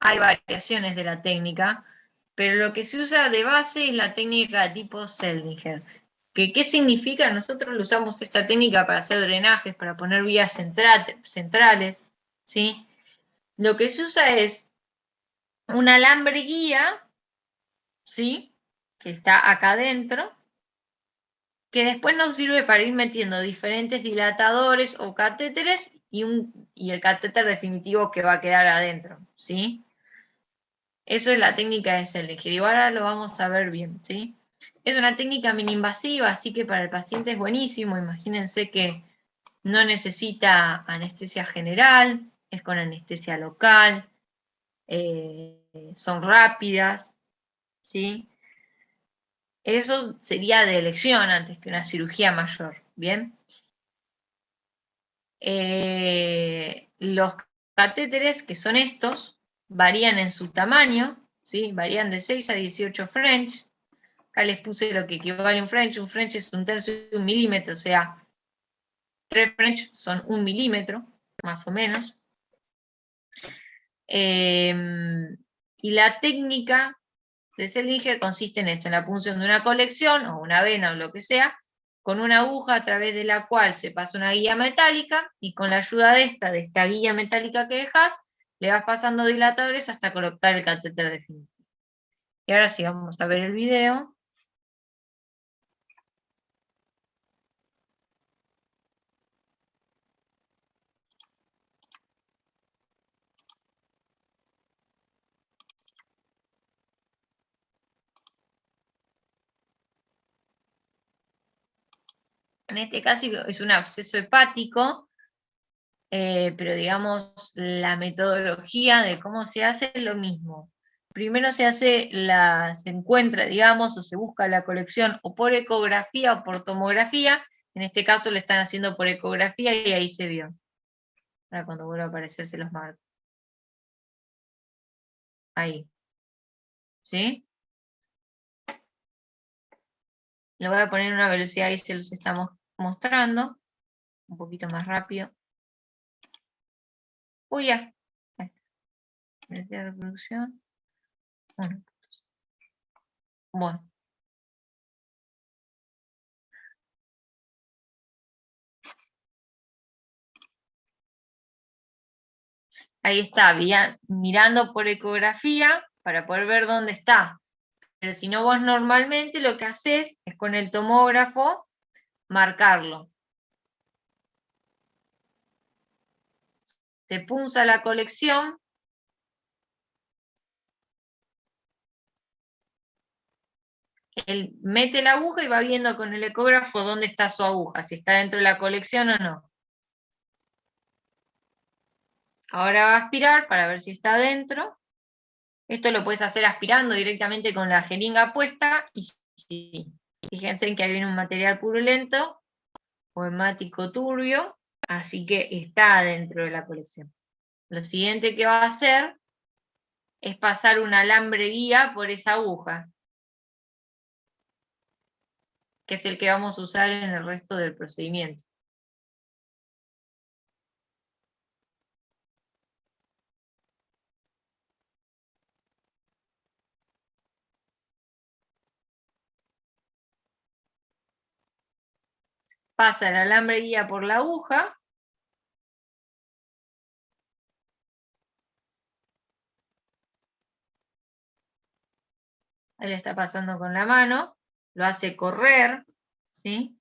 hay variaciones de la técnica, pero lo que se usa de base es la técnica de tipo Seldinger. ¿Qué significa? Nosotros usamos esta técnica para hacer drenajes, para poner vías centrales, ¿sí? Lo que se usa es un alambre guía, ¿sí? Que está acá adentro, que después nos sirve para ir metiendo diferentes dilatadores o catéteres y el catéter definitivo que va a quedar adentro, ¿sí? Eso es la técnica de Seldinger y ahora lo vamos a ver bien, ¿sí? Es una técnica mini-invasiva, así que para el paciente es buenísimo. Imagínense que no necesita anestesia general, es con anestesia local, son rápidas, ¿sí? Eso sería de elección antes que una cirugía mayor, ¿bien? Los catéteres, que son estos, varían en su tamaño, ¿sí? Varían de 6 a 18 French. Acá les puse lo que equivale a un French. Un French es 1/3 de un milímetro, o sea, 3 French son 1 milímetro, más o menos. Y la técnica de Seldinger consiste en esto, en la punción de una colección o una vena o lo que sea, con una aguja a través de la cual se pasa una guía metálica y con la ayuda de esta guía metálica que dejas, le vas pasando dilatadores hasta colocar el catéter definitivo. Y ahora sí, vamos a ver el video. En este caso es un absceso hepático, pero digamos, la metodología de cómo se hace es lo mismo. Primero se encuentra, digamos, o se busca la colección o por ecografía o por tomografía. En este caso lo están haciendo por ecografía y ahí se vio. Ahora cuando vuelva a aparecer se los marco. Ahí. ¿Sí? Le voy a poner una velocidad y se los estamos mostrando. Un poquito más rápido. Uy, ya. Velocidad de reproducción. Bueno. Ahí está, mirando por ecografía para poder ver dónde está. Pero si no, vos normalmente lo que haces es con el tomógrafo marcarlo. Se punza la colección. Él mete la aguja y va viendo con el ecógrafo dónde está su aguja, si está dentro de la colección o no. Ahora va a aspirar para ver si está dentro. Esto lo puedes hacer aspirando directamente con la jeringa puesta y sí. Fíjense en que viene un material purulento o hemático turbio, así que está dentro de la colección. Lo siguiente que va a hacer es pasar un alambre guía por esa aguja, que es el que vamos a usar en el resto del procedimiento. Pasa el alambre guía por la aguja. Él está pasando con la mano, lo hace correr, ¿sí?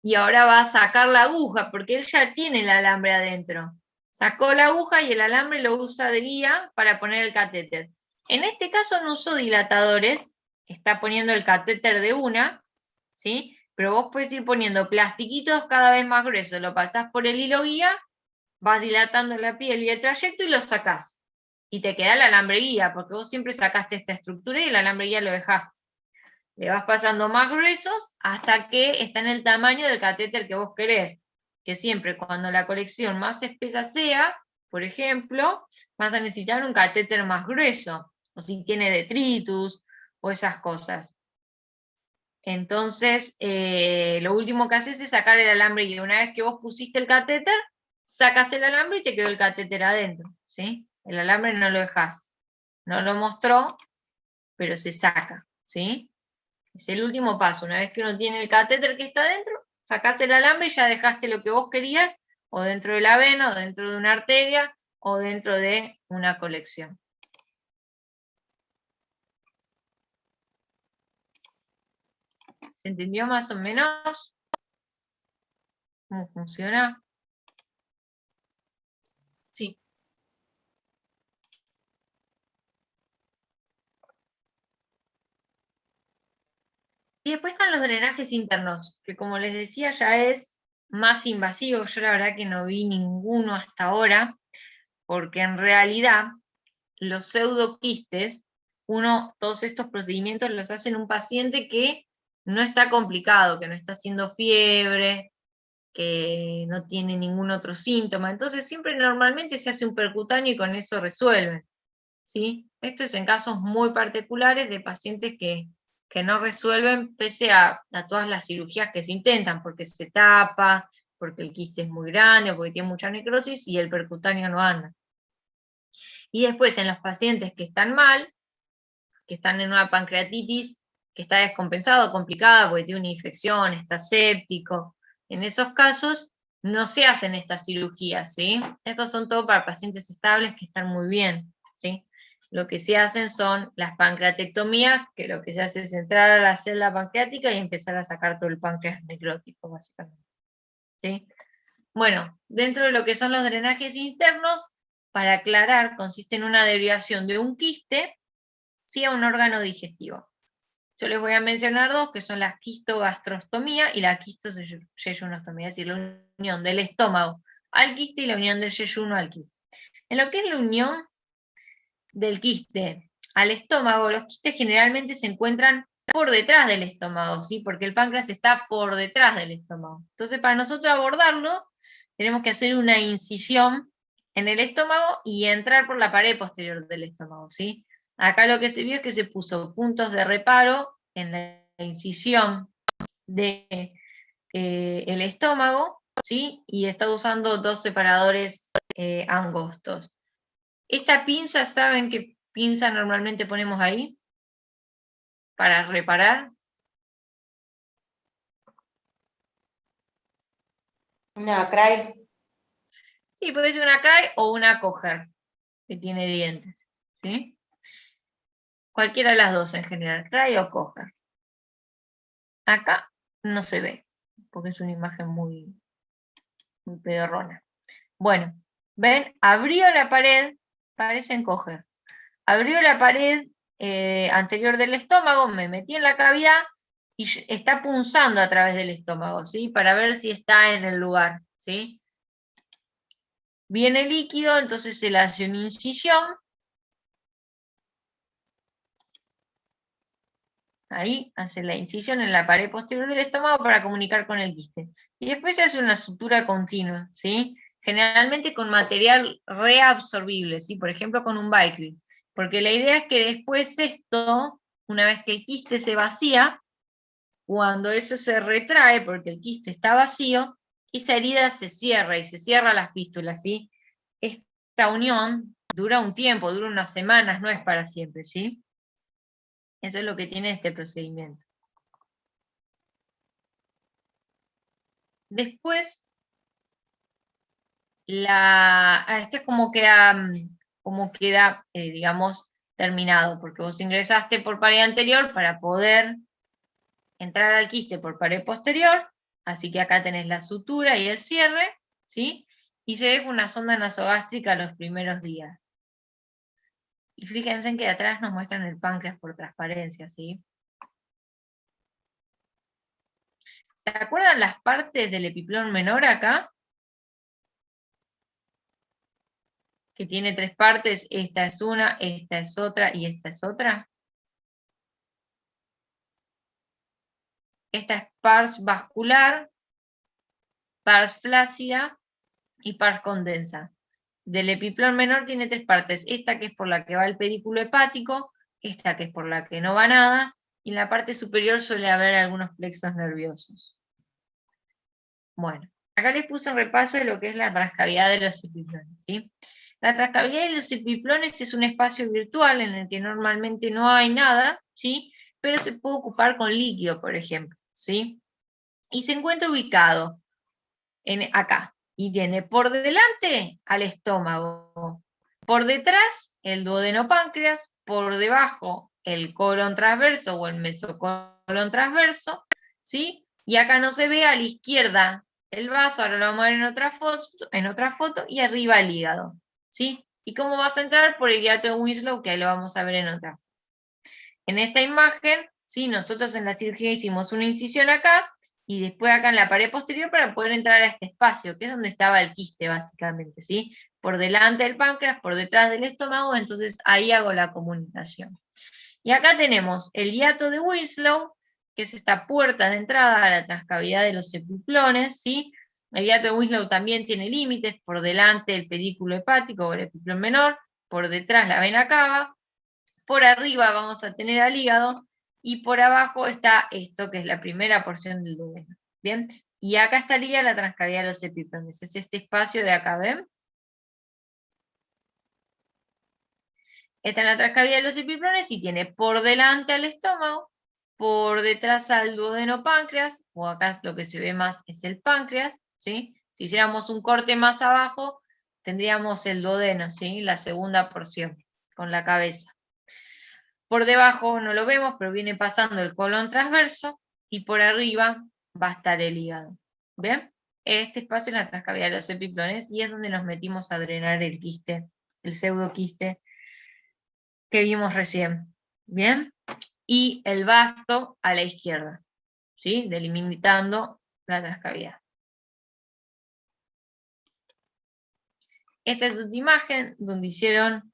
Y ahora va a sacar la aguja, porque él ya tiene el alambre adentro. Sacó la aguja y el alambre lo usa de guía para poner el catéter. En este caso no usó dilatadores, está poniendo el catéter de una, ¿sí? Pero vos puedes ir poniendo plastiquitos cada vez más gruesos, lo pasás por el hilo guía, vas dilatando la piel y el trayecto y lo sacás. Y te queda el alambre guía, porque vos siempre sacaste esta estructura y el alambre guía lo dejaste. Le vas pasando más gruesos hasta que está en el tamaño del catéter que vos querés. Que siempre cuando la colección más espesa sea, por ejemplo, vas a necesitar un catéter más grueso, o si tiene detritus, o esas cosas. Entonces, lo último que haces es sacar el alambre, y una vez que vos pusiste el catéter, sacas el alambre y te quedó el catéter adentro, ¿sí? El alambre no lo dejás. No lo mostró, pero se saca, ¿sí? Es el último paso. Una vez que uno tiene el catéter que está adentro, sacás el alambre y ya dejaste lo que vos querías, o dentro de la vena, o dentro de una arteria, o dentro de una colección. ¿Se entendió más o menos cómo funciona? Sí. Y después están los drenajes internos, que como les decía ya es más invasivo. Yo la verdad que no vi ninguno hasta ahora, porque en realidad los pseudoquistes, todos estos procedimientos los hace en un paciente que no está complicado, que no está haciendo fiebre, que no tiene ningún otro síntoma. Entonces siempre normalmente se hace un percutáneo y con eso resuelven, ¿sí? Esto es en casos muy particulares de pacientes que no resuelven pese a todas las cirugías que se intentan, porque se tapa, porque el quiste es muy grande, porque tiene mucha necrosis y el percutáneo no anda. Y después en los pacientes que están mal, que están en una pancreatitis que está descompensada o complicada porque tiene una infección, está séptico, en esos casos no se hacen estas cirugías, ¿sí? Estos son todo para pacientes estables que están muy bien, ¿sí? Lo que se hacen son las pancreatectomías, que lo que se hace es entrar a la celda pancreática y empezar a sacar todo el páncreas necrótico, básicamente, ¿sí? Bueno, dentro de lo que son los drenajes internos, para aclarar, consiste en una derivación de un quiste, ¿sí?, a un órgano digestivo. Yo les voy a mencionar dos, que son la quistogastrostomía y la quistoyeyunostomía, es decir, la unión del estómago al quiste y la unión del yeyuno al quiste. En lo que es la unión del quiste al estómago, los quistes generalmente se encuentran por detrás del estómago, ¿sí? Porque el páncreas está por detrás del estómago. Entonces, para nosotros abordarlo, tenemos que hacer una incisión en el estómago y entrar por la pared posterior del estómago, ¿sí? Acá lo que se vio es que se puso puntos de reparo en la incisión de el estómago, ¿sí? Y está usando dos separadores angostos. Esta pinza, ¿saben qué pinza normalmente ponemos ahí? Para reparar. Una Cray. Sí, puede ser una Cray o una Coger, que tiene dientes, ¿sí? Cualquiera de las dos en general, Cray o Coger. Acá no se ve, porque es una imagen muy pedorrona. Bueno, ven, abrió la pared, parecen Coger. Abrió la pared anterior del estómago, me metí en la cavidad y está punzando a través del estómago, ¿sí? Para ver si está en el lugar, ¿sí? Viene líquido, entonces se le hace una incisión. Ahí hace la incisión en la pared posterior del estómago para comunicar con el quiste. Y después se hace una sutura continua, ¿sí? Generalmente con material reabsorbible, ¿sí? Por ejemplo, con un Vicryl. Porque la idea es que después esto, una vez que el quiste se vacía, cuando eso se retrae, porque el quiste está vacío, esa herida se cierra y se cierra la fístula, ¿sí? Esta unión dura un tiempo, dura unas semanas, no es para siempre, ¿sí? Eso es lo que tiene este procedimiento. Después, este es como queda, digamos, terminado, porque vos ingresaste por pared anterior para poder entrar al quiste por pared posterior, así que acá tenés la sutura y el cierre, ¿sí? Y se deja una sonda nasogástrica los primeros días. Y fíjense en que de atrás nos muestran el páncreas por transparencia, ¿sí? ¿Se acuerdan las partes del epiplón menor acá? Que tiene tres partes, esta es una, esta es otra y esta es otra. Esta es pars vascular, pars flácida y pars condensa. del epiplón menor tiene 3 partes. Esta que es por la que va el pedículo hepático, esta que es por la que no va nada, y en la parte superior suele haber algunos plexos nerviosos. Bueno, acá les puse un repaso de lo que es la transcavidad de los epiplones, ¿sí? La transcavidad de los epiplones es un espacio virtual en el que normalmente no hay nada, ¿sí? Pero se puede ocupar con líquido, por ejemplo, ¿sí? Y se encuentra ubicado acá, y tiene por delante al estómago, por detrás el duodenopáncreas, por debajo el colon transverso o el mesocolon transverso, ¿sí? Y acá no se ve a la izquierda el vaso, ahora lo vamos a ver en otra foto, y arriba el hígado, ¿sí? ¿Y cómo vas a entrar? Por el hiato de Winslow, que ahí lo vamos a ver en otra foto. En esta imagen, ¿sí? Nosotros en la cirugía hicimos una incisión acá, y después acá en la pared posterior para poder entrar a este espacio, que es donde estaba el quiste básicamente, ¿sí? Por delante del páncreas, por detrás del estómago, entonces ahí hago la comunicación. Y acá tenemos el hiato de Winslow, que es esta puerta de entrada a la transcavidad de los epiplones, ¿sí? El hiato de Winslow también tiene límites, por delante el pedículo hepático o el epiplón menor, por detrás la vena cava, por arriba vamos a tener al hígado, y por abajo está esto, que es la primera porción del duodeno, ¿bien? Y acá estaría la transcavidad de los epiplones, es este espacio de acá, ¿ven? Esta es la transcavidad de los epiplones y tiene por delante al estómago, por detrás al duodenopáncreas, o acá lo que se ve más es el páncreas, ¿sí? Si hiciéramos un corte más abajo, tendríamos el duodeno, ¿sí? La segunda porción, con la cabeza. Por debajo no lo vemos, pero viene pasando el colon transverso, y por arriba va a estar el hígado. ¿Ven? Este espacio es la transcavidad de los epiplones, y es donde nos metimos a drenar el quiste, el pseudoquiste que vimos recién. ¿Bien? Y el vaso a la izquierda, ¿sí? Delimitando la transcavidad. Esta es otra imagen donde hicieron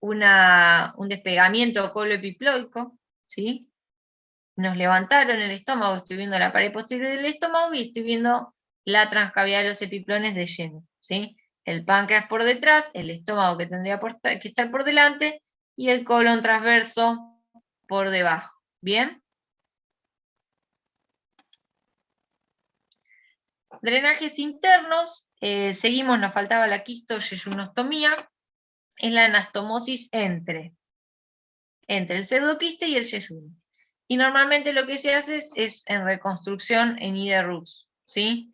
un despegamiento coloepiploico, ¿sí? Nos levantaron el estómago, estoy viendo la pared posterior del estómago y estoy viendo la transcavidad de los epiplones de lleno, ¿sí? El páncreas por detrás, el estómago que tendría que estar por delante, y el colon transverso por debajo, ¿bien? Drenajes internos, seguimos, nos faltaba la quisto-yeyunostomía, es la anastomosis entre el pseudoquiste y el yeyuno. Y normalmente lo que se hace es en reconstrucción en Ide-Rux, ¿sí?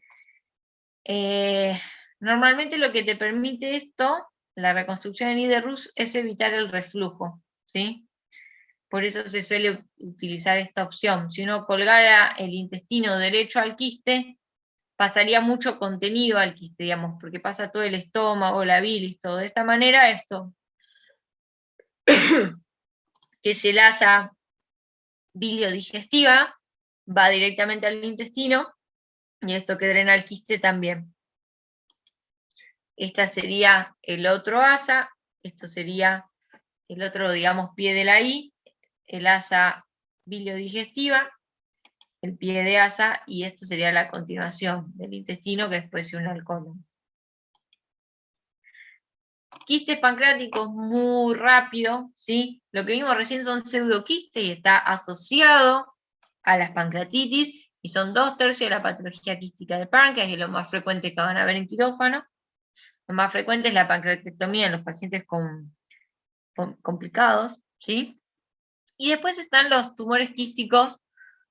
Normalmente lo que te permite esto, la reconstrucción en Ide-Rux, es evitar el reflujo, ¿sí? Por eso se suele utilizar esta opción. Si uno colgara el intestino derecho al quiste, pasaría mucho contenido al quiste, digamos, porque pasa todo el estómago, la bilis, todo. De esta manera, esto, que es el asa biliodigestiva, va directamente al intestino, y esto que drena el quiste también. Esta sería el otro asa, esto sería el otro, digamos, pie de la I, el asa biliodigestiva, el pie de asa, y esto sería la continuación del intestino que después se une al colon. Quistes pancreáticos muy rápido, ¿sí? Lo que vimos recién son pseudoquistes y está asociado a las pancreatitis, y son 2/3 de la patología quística del páncreas, y es lo más frecuente que van a ver en quirófano. Lo más frecuente es la pancreatectomía en los pacientes complicados, ¿sí? Y después están los tumores quísticos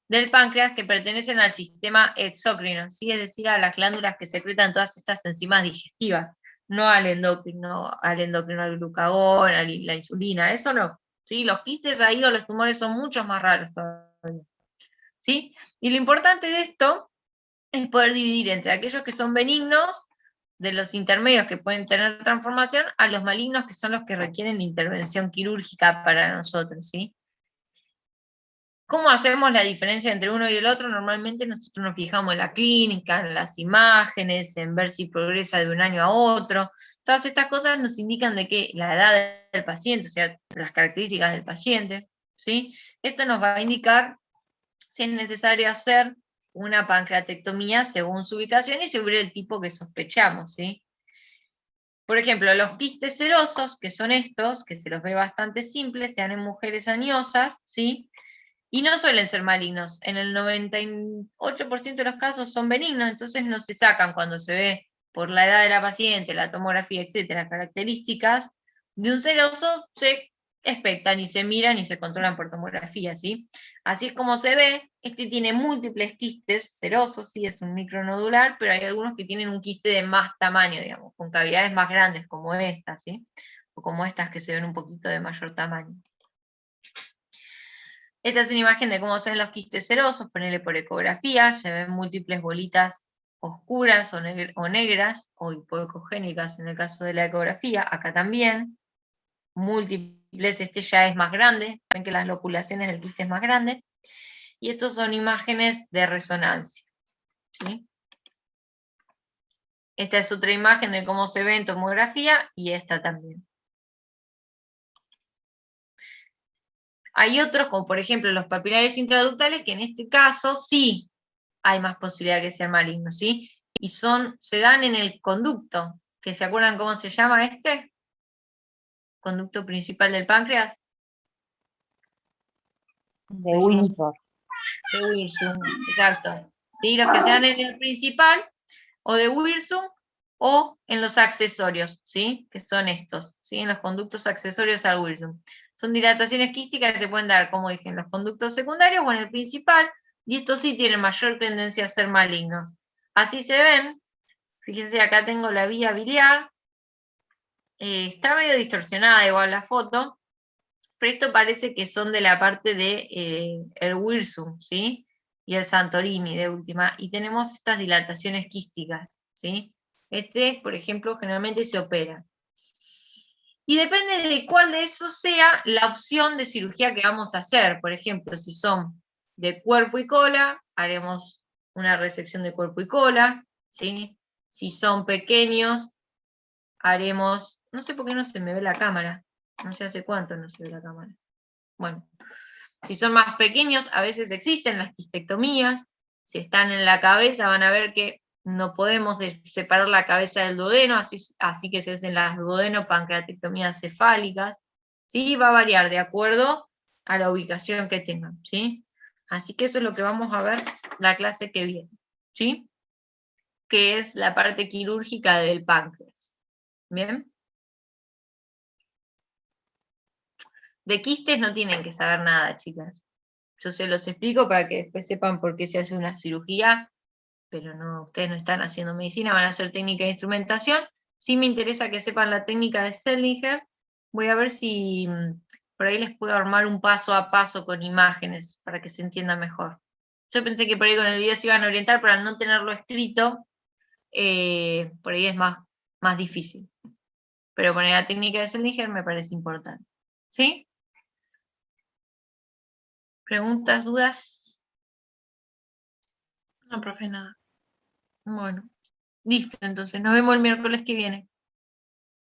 del páncreas que pertenecen al sistema exócrino, ¿sí? Es decir, a las glándulas que secretan todas estas enzimas digestivas, no al endocrino, al glucagón, a la insulina, eso no, ¿sí? Los quistes ahí o los tumores son mucho más raros todavía, ¿sí? Y lo importante de esto es poder dividir entre aquellos que son benignos, de los intermedios que pueden tener transformación, a los malignos, que son los que requieren intervención quirúrgica para nosotros, ¿sí? ¿Cómo hacemos la diferencia entre uno y el otro? Normalmente nosotros nos fijamos en la clínica, en las imágenes, en ver si progresa de un año a otro. Todas estas cosas nos indican de que la edad del paciente, o sea, las características del paciente, ¿sí? Esto nos va a indicar si es necesario hacer una pancreatectomía según su ubicación y según el tipo que sospechamos, ¿sí? Por ejemplo, los quistes serosos, que son estos, que se los ve bastante simples, se dan en mujeres añosas, ¿sí? Y no suelen ser malignos. En el 98% de los casos son benignos, entonces no se sacan cuando se ve por la edad de la paciente, la tomografía, etcétera, características de un seroso, se expectan y se miran y se controlan por tomografía, ¿sí? Así es como se ve. Este tiene múltiples quistes serosos, sí, es un micronodular, pero hay algunos que tienen un quiste de más tamaño, digamos, con cavidades más grandes, como estas, ¿sí? O como estas que se ven un poquito de mayor tamaño. Esta es una imagen de cómo se ven los quistes serosos, ponele por ecografía, se ven múltiples bolitas oscuras o negras, o hipoecogénicas en el caso de la ecografía, acá también, múltiples, este ya es más grande, ven que las loculaciones del quiste es más grande, y estos son imágenes de resonancia, ¿sí? Esta es otra imagen de cómo se ve en tomografía, y esta también. Hay otros, como por ejemplo los papilares intraductales, que en este caso sí hay más posibilidad de que sean malignos, ¿sí? Y se dan en el conducto, que ¿se acuerdan cómo se llama este? Conducto principal del páncreas. De Windsor. De Wirsum, exacto. ¿Sí? Los que se dan en el principal, o de Wirsum, o en los accesorios, ¿sí? Que son estos, ¿sí? En los conductos accesorios al Wirsum. Son dilataciones quísticas que se pueden dar, como dije, en los conductos secundarios o en el principal, y estos sí tienen mayor tendencia a ser malignos. Así se ven. Fíjense, acá tengo la vía biliar. Está medio distorsionada igual la foto, pero esto parece que son de la parte de el Wirsum, ¿sí? Y el Santorini de última. Y tenemos estas dilataciones quísticas, ¿sí? Este, por ejemplo, generalmente se opera. Y depende de cuál de esos sea la opción de cirugía que vamos a hacer. Por ejemplo, si son de cuerpo y cola, haremos una resección de cuerpo y cola, ¿sí? Si son pequeños, haremos, no sé por qué no se me ve la cámara, no sé hace cuánto no se ve la cámara. Bueno, si son más pequeños, a veces existen las quistectomías. Si están en la cabeza, van a ver que no podemos separar la cabeza del duodeno, así que se hacen las duodeno-pancreatectomías cefálicas. ¿Sí? Va a variar de acuerdo a la ubicación que tengan, ¿sí? Así que eso es lo que vamos a ver la clase que viene, ¿sí? Que es la parte quirúrgica del páncreas. ¿Bien? De quistes no tienen que saber nada, chicas. Yo se los explico para que después sepan por qué se hace una cirugía, pero no, ustedes no están haciendo medicina, van a hacer técnica de instrumentación. Sí me interesa que sepan la técnica de Seldinger. Voy a ver si por ahí les puedo armar un paso a paso con imágenes para que se entienda mejor. Yo pensé que por ahí con el video se iban a orientar, pero al no tenerlo escrito, por ahí es más difícil. Pero poner la técnica de Seldinger me parece importante. ¿Sí? ¿Preguntas, dudas? No, profe, nada. Bueno, listo, entonces nos vemos el miércoles que viene.